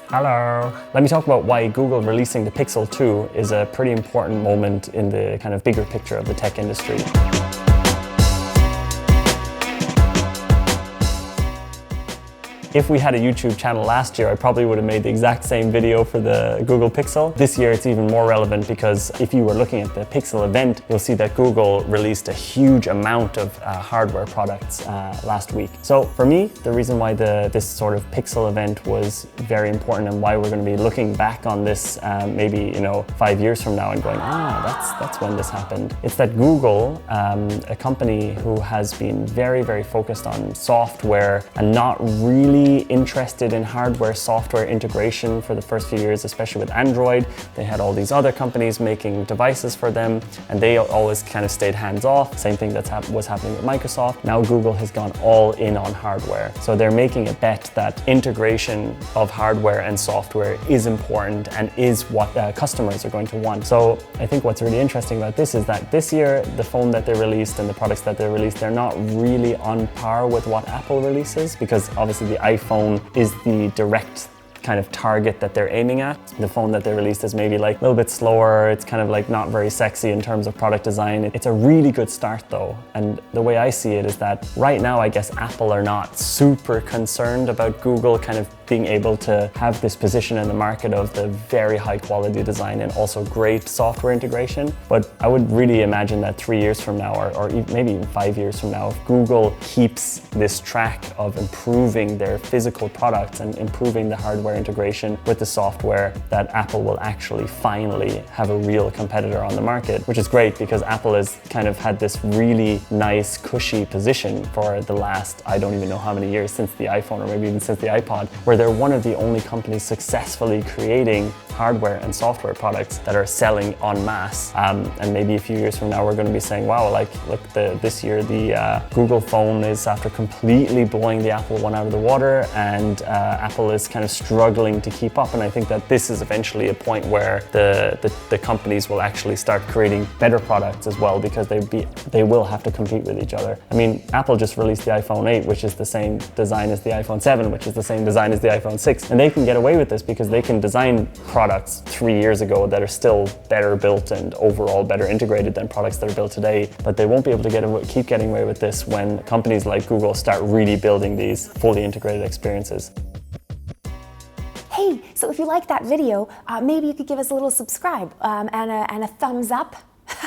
Hello. Let me talk about why Google releasing the Pixel 2 is a pretty important moment in the kind of bigger picture of the tech industry. If we had a YouTube channel last year, I probably would have made the exact same video for the Google Pixel. This year it's even more relevant because if you were looking at the Pixel event, you'll see that Google released a huge amount of hardware products last week. So for me, the reason why this sort of Pixel event was very important and why we're going to be looking back on this maybe 5 years from now and going, that's when this happened. It's that Google, a company who has been very, very focused on software and not really interested in hardware software integration for the first few years, especially with Android. They had all these other companies making devices for them and they always kind of stayed hands off. Same thing that was happening with Microsoft. Now Google has gone all in on hardware. So they're making a bet that integration of hardware and software is important and is what customers are going to want. So I think what's really interesting about this is that this year, the phone that they released and the products that they released, they're not really on par with what Apple releases, because obviously the iPhone is the direct kind of target that they're aiming at. The phone that they released is maybe like a little bit slower. It's kind of like not very sexy in terms of product design. It's a really good start though. And the way I see it is that right now, I guess Apple are not super concerned about Google kind of being able to have this position in the market of the very high quality design and also great software integration. But I would really imagine that 3 years from now, or maybe even 5 years from now, if Google keeps this track of improving their physical products and improving the hardware integration with the software, that Apple will actually finally have a real competitor on the market, which is great because Apple has kind of had this really nice, cushy position for the last, I don't even know how many years, since the iPhone or maybe even since the iPod, where they're one of the only companies successfully creating hardware and software products that are selling en masse. And maybe a few years from now, we're going to be saying, wow, like look, this year the Google phone is after completely blowing the Apple one out of the water, and Apple is kind of struggling to keep up. And I think that this is eventually a point where the companies will actually start creating better products as well, because they will have to compete with each other. I mean, Apple just released the iPhone 8, which is the same design as the iPhone 7, which is the same design as the iPhone 6. And they can get away with this because they can design products 3 years ago that are still better built and overall better integrated than products that are built today. But they won't be able to keep getting away with this when companies like Google start really building these fully integrated experiences. Hey, so if you like that video, maybe you could give us a little subscribe and a thumbs up,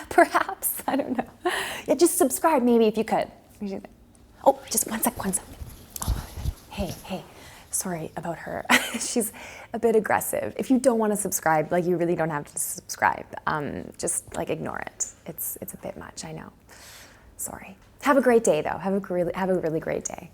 perhaps. I don't know. Yeah, just subscribe maybe if you could. Oh, just one sec. Oh, hey. Sorry about her. She's a bit aggressive. If you don't want to subscribe, like, you really don't have to subscribe. Just like ignore it. It's a bit much, I know. Sorry. Have a great day though. Have a really great day.